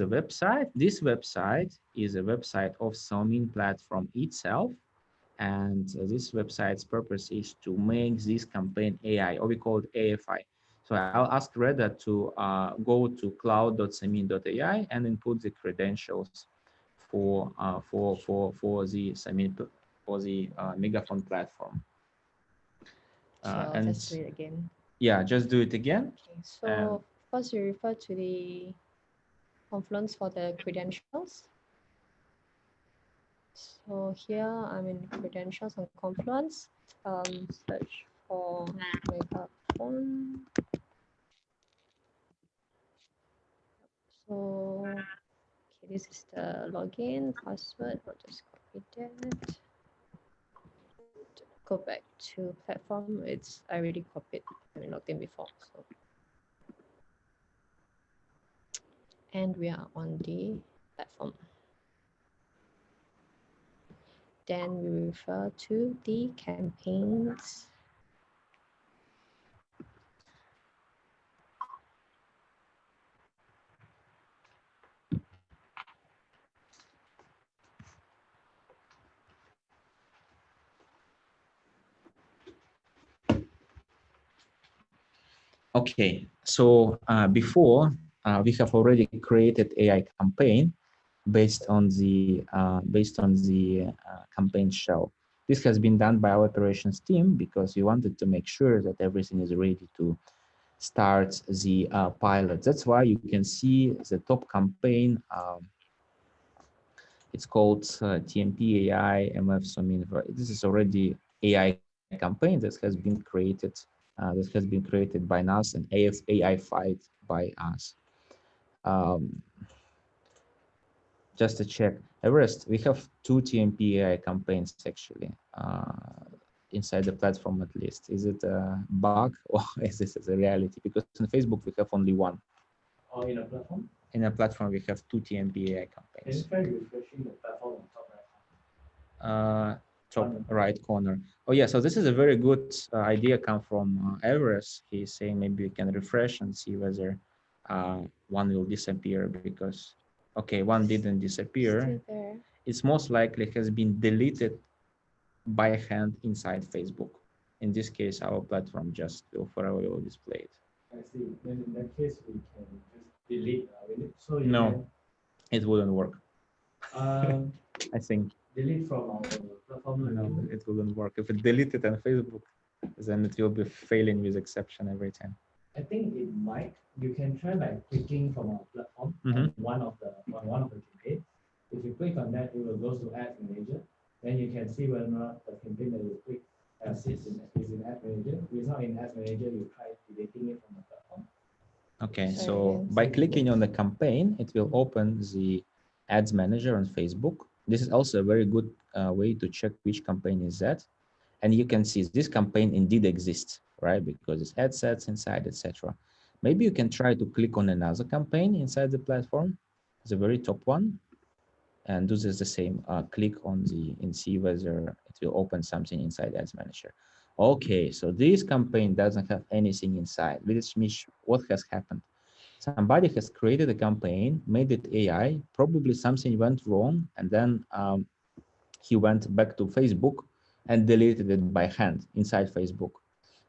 the website. This website is a website of SOMIN platform itself. And this website's purpose is to make this campaign AI, or we call it Aify. So I'll ask Reda to go to cloud.somin.ai and input the credentials for the SOMIN, for the Megaphone platform. Sure, And just do it again. yeah, just do it again. Okay, so first you refer to the Confluence for the credentials. So here I'm in credentials on Confluence. Search for Megaphone. So okay, this is the login password. I'll just copy that. Go back to platform. It's I already copied. I logged in before. So and we are on the platform. Then we refer to the campaigns. Okay, so before we have already created AI campaign based on the campaign shell. This has been done by our operations team because we wanted to make sure that everything is ready to start the pilot. That's why you can see the top campaign. It's called TMP AI MF SOMIN. This is already AI campaign that has been created. By us and AI fight by us. Um, just to check, Everest, we have two TMP AI campaigns actually inside the platform at least. Is it a bug or is this a reality? Because in Facebook we have only one. Or in a platform? In a platform we have two TMP AI campaigns. Can you try refreshing the platform on top right? Top right corner. Oh yeah, so this is a very good idea come from Everest. He's saying maybe we can refresh and see whether one will disappear because, okay, one didn't disappear. It's most likely has been deleted by hand inside Facebook. In this case, our platform just will forever will display it. I see. Then in that case, we can just delete it. So no, it wouldn't work. I think. Delete from our platform. No, it wouldn't work. If it deleted on Facebook, then it will be failing with exception every time. I think it might. You can try by clicking from our platform on one of the campaigns. If you click on that, it will go to Ads Manager. Then you can see whether or not the campaign that you click is in Ads Manager. If it's not in Ads Manager, you try deleting it from the platform. Okay, so by clicking on the campaign, it will open the Ads Manager on Facebook. This is also a very good way to check which campaign is that. And you can see this campaign indeed exists, right? Because it's ad sets inside, etc. Maybe you can try to click on another campaign inside the platform, the very top one, and do this the same. Click on the and see whether it will open something inside Ads Manager. Okay, so this campaign doesn't have anything inside. Which means what has happened? Somebody has created a campaign, made it AI, probably something went wrong, and then he went back to Facebook and deleted it by hand inside Facebook.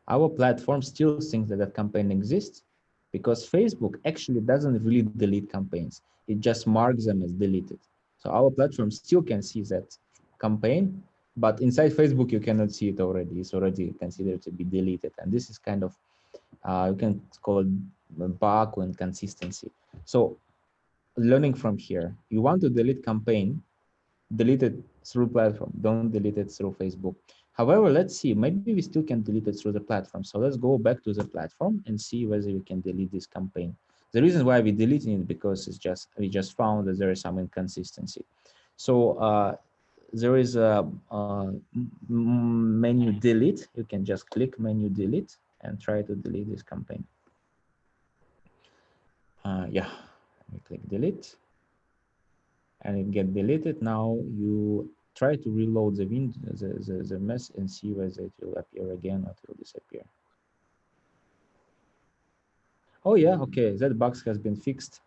Our platform still thinks that that campaign exists because Facebook actually doesn't really delete campaigns. It just marks them as deleted. So our platform still can see that campaign, but inside Facebook, you cannot see it already. It's already considered to be deleted. And this is kind of, you can call it a bug or inconsistency. So learning from here, you want to delete campaign, delete it through platform, don't delete it through Facebook. However, let's see, maybe we still can delete it through the platform. So let's go back to the platform and see whether we can delete this campaign. The reason why we're deleting it because it's just we just found that there is some inconsistency. So there is a menu delete. You can just click menu delete and try to delete this campaign. Yeah, we click delete and it get deleted. Now you try to reload the window, the mess and see whether it will appear again or it will disappear. Oh yeah, okay, that bug has been fixed.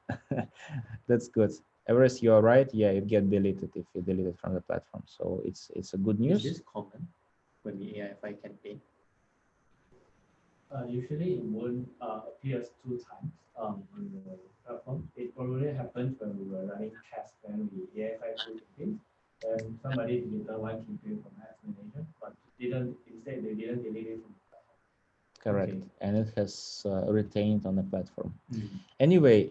That's good. Everest, you're right. Yeah, it get deleted if you delete it from the platform. So it's a good news. Is this common when the AIFI campaign? Usually it won't appears two times on the platform. It probably happens when we were running tests when we AFI two campaigns, and somebody deleted one campaign from Ads Manager, but instead they didn't delete it from the platform. Correct. Okay. And it has retained on the platform. Mm. Anyway,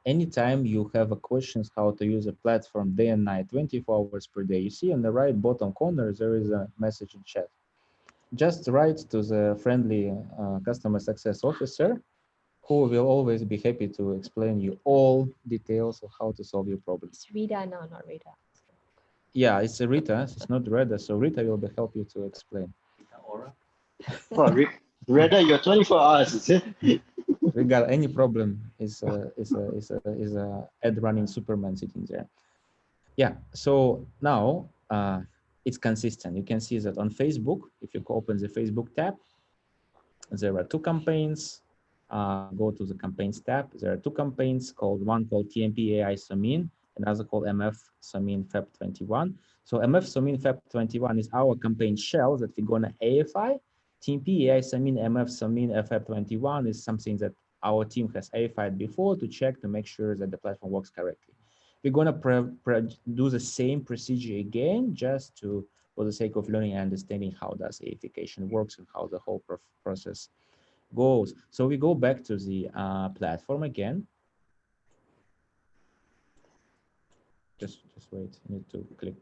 anytime you have a questions how to use a platform day and night, 24 hours per day, you see on the right bottom corner, there is a message in chat. Just write to the friendly customer success officer who will always be happy to explain you all details of how to solve your problem. It's Rita now, not Rita. Yeah, it's a Rita, it's not Rita, so Rita will be help you to explain. Rita Aura? Oh, Reda, you're 24 hours, is it? We got any problem is a ad running Superman sitting there. Yeah, so now it's consistent. You can see that on Facebook, if you open the Facebook tab, there are two campaigns. Go to the campaigns tab. There are two campaigns one called TMP AI SOMIN, another called MF SOMIN Feb 21. So MF SOMIN Feb 21 is our campaign shell that we're gonna AFI. TMP AI SOMIN MF SOMIN Feb 21 is something that our team has AFI'd before to check to make sure that the platform works correctly. We're gonna do the same procedure again, just for the sake of learning and understanding how does AIfication works and how the whole process goes. So we go back to the platform again. Just wait, I need to click.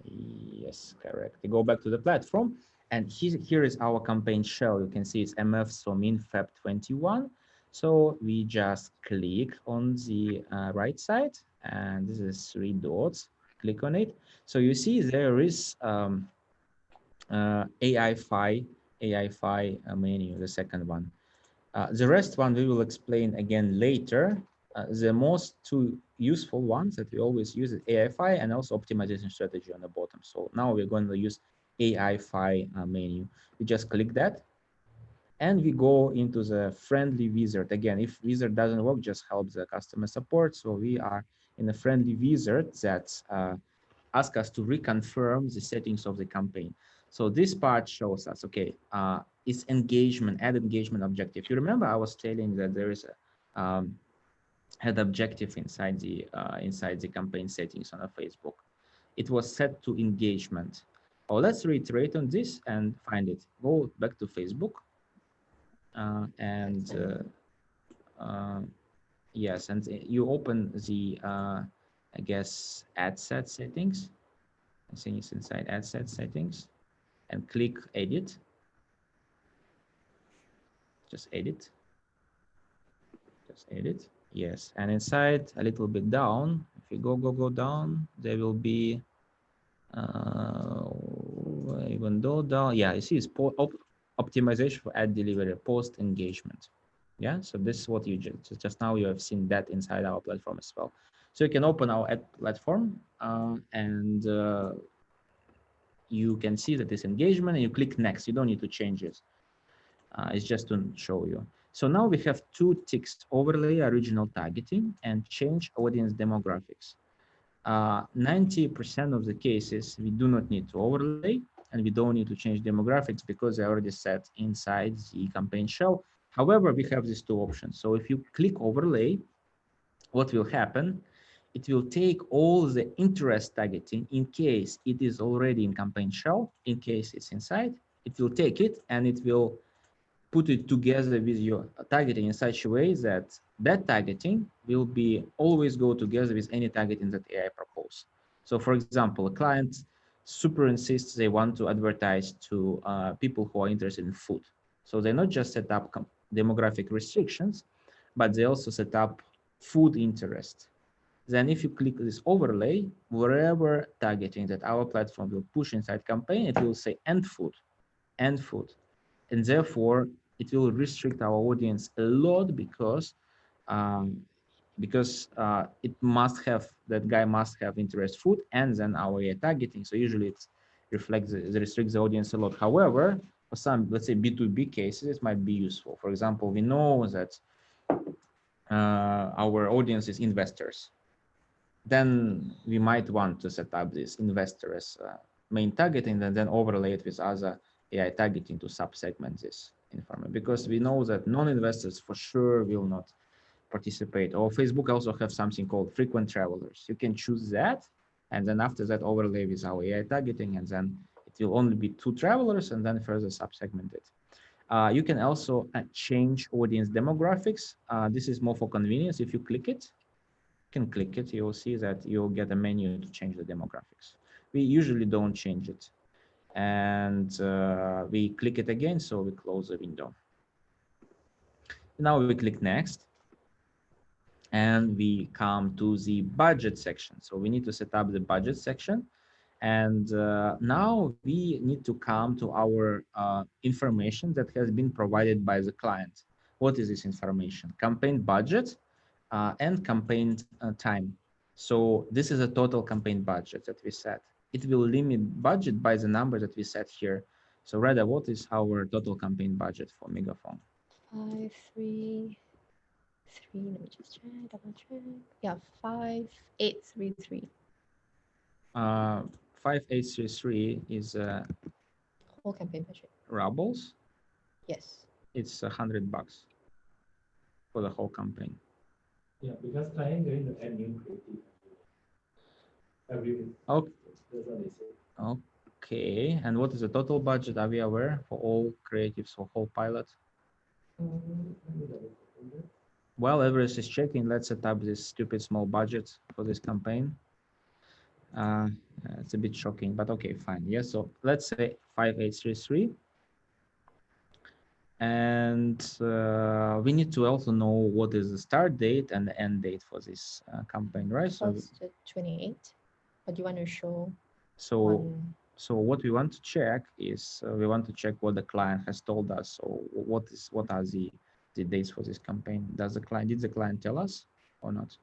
Yes, correct. We go back to the platform, and here is our campaign shell. You can see it's MF SOMIN Feb 21. So we just click on the right side, and this is 3 dots. Click on it. So you see there is Aify menu, the second one. The rest one we will explain again later. The most two useful ones that we always use is Aify and also optimization strategy on the bottom. So now we're going to use Aify menu. We just click that and we go into the friendly wizard. Again, if wizard doesn't work, just help the customer support. So we are in a friendly wizard that ask us to reconfirm the settings of the campaign. So this part shows us, okay, it's engagement, add engagement objective. You remember I was telling that there is a add objective inside the campaign settings on a Facebook. It was set to engagement. Oh, let's reiterate on this and find it. Go back to Facebook yes, and you open the I guess ad set settings. I think it's inside ad set settings and click edit. Just edit. Yes, and inside a little bit down, if you go down, there will be even though down, yeah, you see it's optimization for ad delivery, post engagement. Yeah, so this is what you just now you have seen that inside our platform as well. So you can open our ad platform and you can see that this engagement and you click next. You don't need to change it. It's just to show you. So now we have two ticks: overlay original targeting and change audience demographics. 90% of the cases we do not need to overlay and we don't need to change demographics because they're already set inside the campaign shell. However, we have these two options. So if you click overlay, what will happen? It will take all the interest targeting in case it is already in campaign shell, in case it's inside, it will take it and it will put it together with your targeting in such a way that that targeting will be always go together with any targeting that AI propose. So for example, a client super insists they want to advertise to people who are interested in food. So they not just set up demographic restrictions, but they also set up food interest. Then if you click this overlay, wherever targeting that our platform will push inside campaign, it will say and food. And therefore it will restrict our audience a lot because it must have, that guy must have interest food and then our AI targeting. So usually it reflects, it restricts the audience a lot. However, for some, let's say B2B cases, it might be useful. For example, we know that our audience is investors. Then we might want to set up this investor as main targeting and then overlay it with other AI targeting to sub-segment this information, because we know that non-investors for sure will not participate. Or Facebook also have something called frequent travelers. You can choose that, and then after that overlay with our AI targeting, and then it will only be 2 travelers and then further sub-segment it. You can also change audience demographics. This is more for convenience. If you click it, you can click it, you'll see that you'll get a menu to change the demographics. We usually don't change it. And we click it again, so we close the window. Now we click next. And we come to the budget section. So we need to set up the budget section. And now we need to come to our information that has been provided by the client. What is this information? Campaign budget and campaign time. So this is a total campaign budget that we set. It will limit budget by the number that we set here. So Reda, what is our total campaign budget for Megaphone? 533. Let me just check, double check. Yeah, 5833. 5833 is Whole campaign budget. rubles. Yes. It's $100 for the whole campaign. Yeah, because client going to add new creative every week. Okay. That's what they say. Okay. And what is the total budget? Are we aware for all creatives for whole pilot? Let me double check that. Well, Everest is checking. Let's set up this stupid small budget for this campaign. It's a bit shocking, but okay, fine. Yes, so let's say 5833. And we need to also know what is the start date and the end date for this campaign, right? So That's the 28th. But you want to show so what we want to check is we want to check what the client has told us. So what are the dates for this campaign? Did the client tell us or not?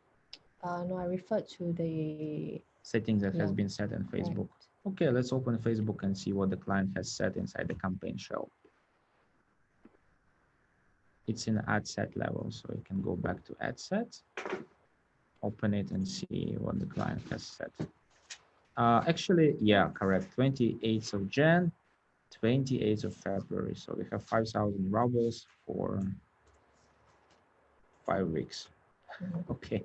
No, I referred to the settings that has been set in Facebook. Right. Okay, let's open Facebook and see what the client has set inside the campaign shell. It's in ad set level, so you can go back to ad set, open it and see what the client has set. Actually, yeah, correct. 28th of Jan, 28th of February. So we have 5,000 rubles for 5 weeks. Okay.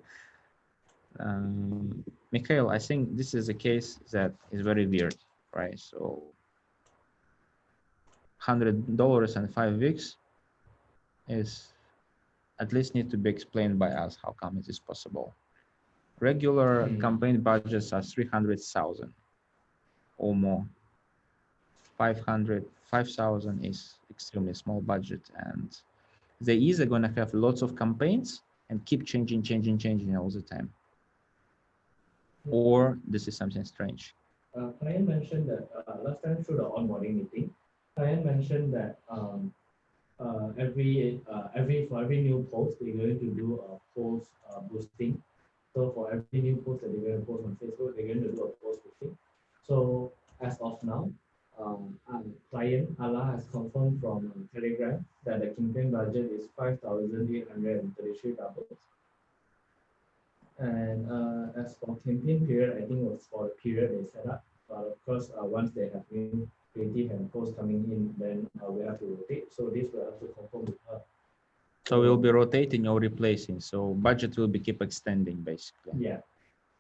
Mikhail, I think this is a case that is very weird, right? So $100 and 5 weeks is at least need to be explained by us how come it is possible. Regular campaign budgets are 300,000 or more. 5,000 is extremely small budget, and they either going to have lots of campaigns and keep changing all the time, or this is something strange. Client mentioned that last time through the onboarding meeting, client mentioned that for every new post, they're going to do a post boosting. So for every new post that they're going to post on Facebook, they're going to do a post boosting. So as of now, client Allah has confirmed from Telegram that the campaign budget is 5,833 rubles. And as for campaign period, I think it was for the period they set up. But of course, once they have new creative and posts coming in, then we have to rotate. So this will have to confirm with her. So we'll be rotating or replacing. So budget will be keep extending basically. Yeah.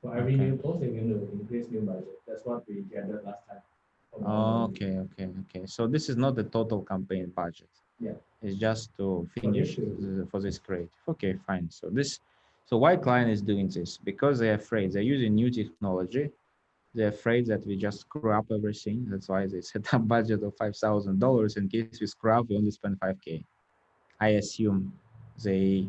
For every new post, they're going to increase new budget. That's what we gathered last time. Okay. So this is not the total campaign budget. Yeah. It's just to finish for this creative. Okay, fine. So why client is doing this? Because they're afraid. They're using new technology. They're afraid that we just screw up everything. That's why they set up budget of $5,000. In case we screw up, we only spend 5K. I assume they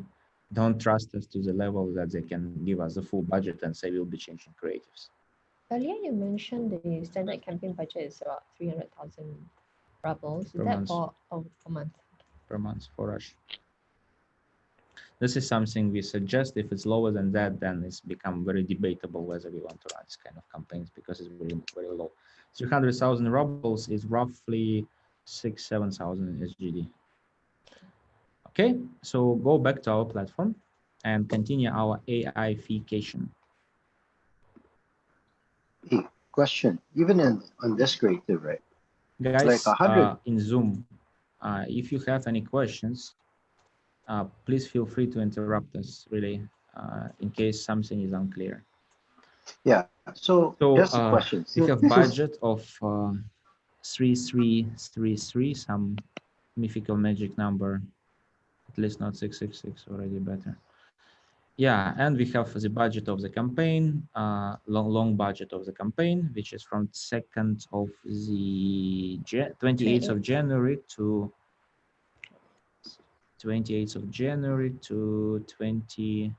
don't trust us to the level that they can give us the full budget and say we'll be changing creatives. Earlier you mentioned the standard campaign budget is about 300,000 rubles. Is that for a month? Per month for us. This is something we suggest. If it's lower than that, then it's become very debatable whether we want to run this kind of campaigns because it's very, very low. 300,000 rubles is roughly 7,000 SGD. Okay, so go back to our platform and continue our AI-fication. Question, even on this creative, right? Guys, like 100. In Zoom, if you have any questions, please feel free to interrupt us, really, in case something is unclear. Yeah, so just a question. We So have budget of 3333, some mythical magic number, at least not 666, already better. Yeah, and we have the budget of the campaign, long budget of the campaign, which is from 2nd of the 28th of January to 28th of January to 20.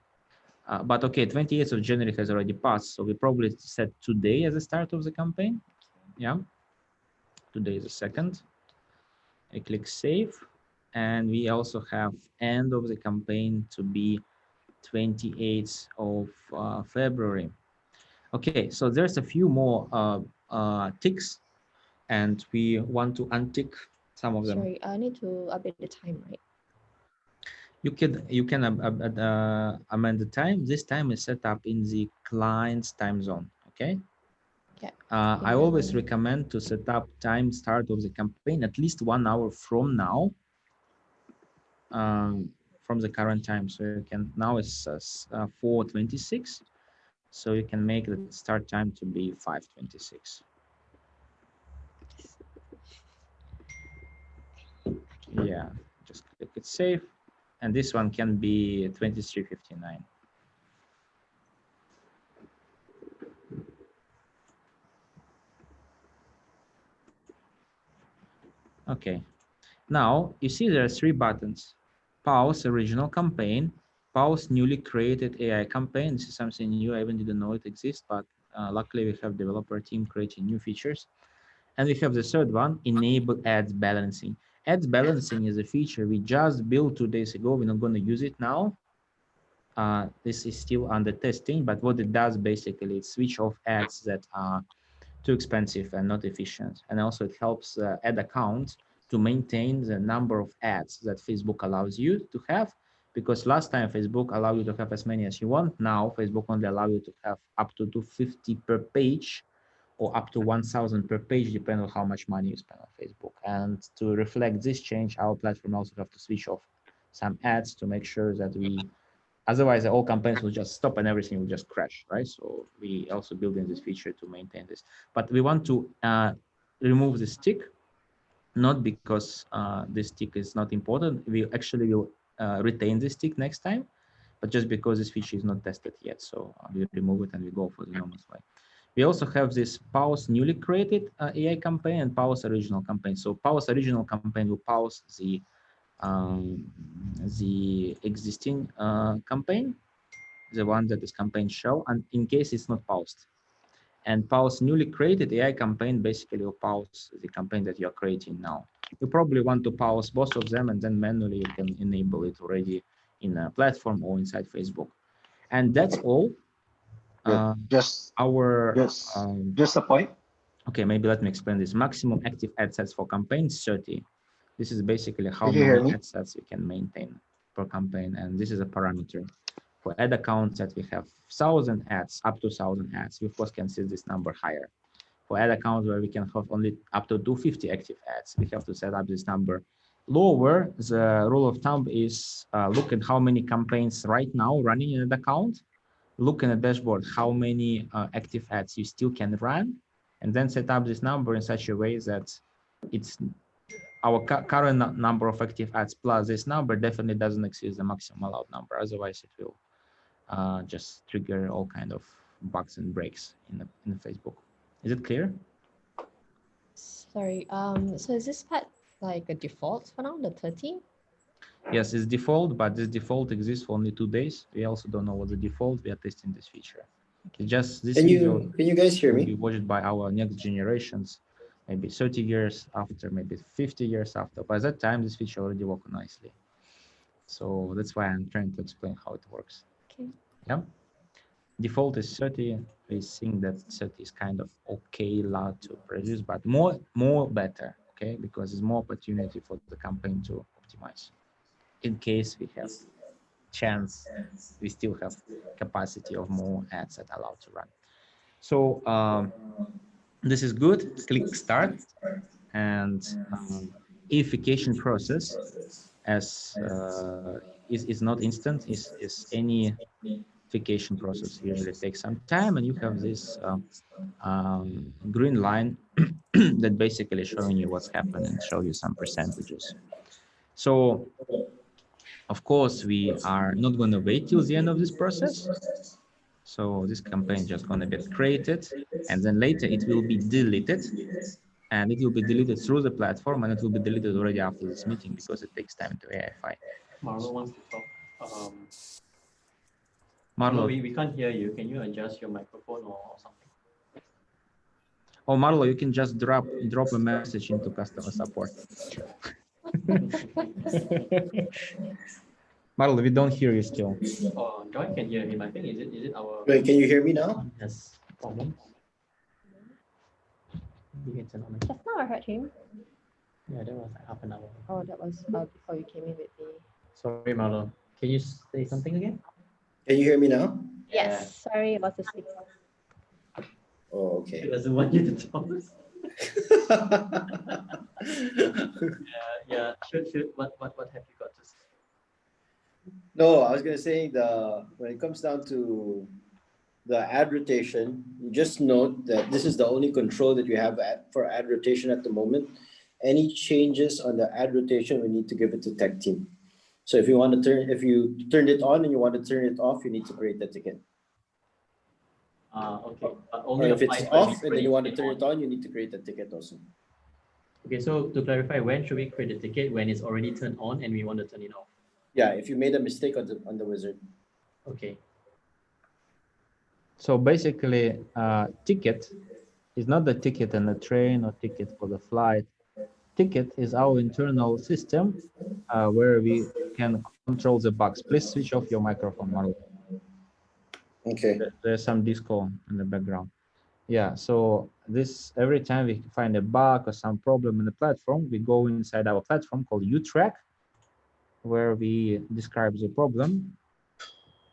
But okay, 28th of January has already passed, so we probably set today as the start of the campaign. Yeah, today is the 2nd. I click save, and we also have end of the campaign to be 28th of February. Okay, so there's a few more ticks, and we want to untick some of them. Sorry, I need to update the time, right? You can amend the time. This time is set up in the client's time zone. Okay. Yeah. I always recommend to set up time start of the campaign at least 1 hour from now, from the current time. So you can, now it's 4:26, so you can make the start time to be 5:26. Yeah, just click it save, and this one can be 23:59. Okay, now you see there are 3 buttons: pause original campaign, pause newly created AI campaign. This is something new. I even didn't know it exists, but luckily we have developer team creating new features. And we have the 3rd one, enable ads balancing. Ads balancing is a feature we just built 2 days ago. We're not going to use it now. This is still under testing, but what it does basically is switch off ads that are too expensive and not efficient. And also it helps ad account to maintain the number of ads that Facebook allows you to have, because last time Facebook allowed you to have as many as you want. Now Facebook only allow you to have up to 250 per page, or up to 1,000 per page, depending on how much money you spend on Facebook. And to reflect this change, our platform also have to switch off some ads to make sure that we, otherwise all campaigns will just stop and everything will just crash, right? So we also build in this feature to maintain this. But we want to remove this tick, not because this tick is not important. We actually will retain this tick next time, but just because this feature is not tested yet. So we remove it and we go for the normal way. We also have this pause newly created AI campaign and pause original campaign. So pause original campaign will pause the existing campaign, the one that is campaign show, and in case it's not paused. And pause newly created AI campaign basically will pause the campaign that you're creating now. You probably want to pause both of them, and then manually you can enable it already in a platform or inside Facebook. And that's all. just a point. Okay, maybe let me explain this. Maximum active ad sets for campaigns 30. This is basically how Did you hear many me? ad sets you can maintain per campaign, and this is a parameter. For ad accounts that we have 1,000 ads, up to 1,000 ads, we of course can set this number higher. For ad accounts where we can have only up to 250 active ads, we have to set up this number lower. The rule of thumb is look at how many campaigns right now running in an account, look in the dashboard how many active ads you still can run, and then set up this number in such a way that it's our current number of active ads plus this number definitely doesn't exceed the maximum allowed number. Otherwise, it will just trigger all kind of bugs and breaks in the Facebook. Is it clear? Sorry. So is this part like a default for now, the 30? Yes, it's default, but this default exists for only 2 days. We also don't know what the default. We are testing this feature. It's just this video. Can you guys hear will me? be watched by our next generations, maybe 30 years after, maybe 50 years after. By that time, this feature already works nicely. So that's why I'm trying to explain how it works. Okay. Yeah. Default is 30. We think that 30 is kind of okay allowed to produce, but more better. okay? Because there's more opportunity for the campaign to optimize. In case we have chance, we still have capacity of more ads that are allowed to run. So this is good. Click start, and verification process as is not instant. Is any verification process usually takes some time, and you have this green line that basically showing you what's happened and show you some percentages. So of course we are not going to wait till the end of this process. So this campaign just going to get created, and then later it will be deleted, and it will be deleted through the platform, and it will be deleted already after this meeting because it takes time to Aify. Marlo wants to talk. Marlo, we can't hear you. Can you adjust your microphone or something? Oh, Marlo, you can just drop a message into customer support. Marlo, we don't hear you still. Oh, Joy can hear him. I think is it our Wait, can you hear me now? has problem? You can turn on. Just now I heard him. Yeah, that was like half an hour. Oh, that was before you came in with me. Sorry, Marlo. Can you say something again? Can you hear me now? Yes, sorry about the sleep. Oh, He okay. doesn't want you to talk. Yeah. Should. What have you got to say? No, I was gonna say when it comes down to the ad rotation, you just note that this is the only control that you have for ad rotation at the moment. Any changes on the ad rotation, we need to give it to tech team. So if you turned it on and you want to turn it off, you need to create the ticket. Okay. But Or only if it's applies when off we and then you create want to it turn on. it on, you need to create the ticket also. Okay, so to clarify, when should we create the ticket? When it's already turned on and we want to turn it off? Yeah, if you made a mistake on the wizard. Okay. So basically, ticket is not the ticket on the train or ticket for the flight. Ticket is our internal system where we can control the bugs. Please switch off your microphone, Marlo. Okay. There's some disco in the background. Yeah, so this every time we find a bug or some problem in the platform, we go inside our platform called UTrack, where we describe the problem,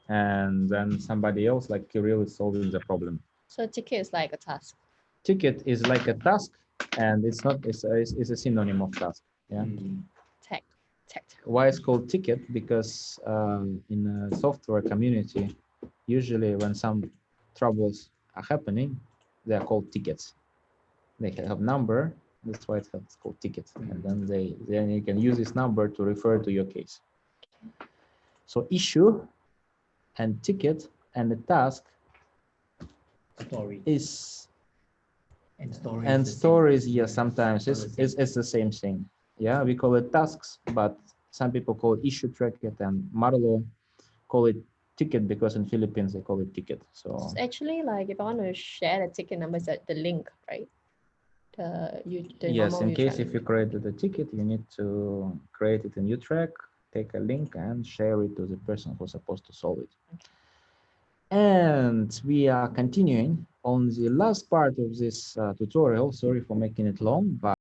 and then somebody else like Kirill is solving the problem. So ticket is like a task. Ticket is like a task, and it's not. It's a synonym of task. Yeah. Tech. Why it's called ticket? Because in the software community, usually when some troubles are happening, they are called tickets. They have number. That's why it's called ticket, and then you can use this number to refer to your case. So issue and ticket and the task Story. is And story. and is the stories. same. Yes, sometimes it's the same thing. Yeah, we call it tasks, but some people call it issue tracket, and Marlo call it ticket because in Philippines they call it ticket. So It's actually like if I want to share the ticket numbers at the link, right? The yes, in case UTrack. if you created a ticket, you need to create it in UTrack, take a link and share it to the person who's supposed to solve it. And we are continuing on the last part of this tutorial. Sorry for making it long, but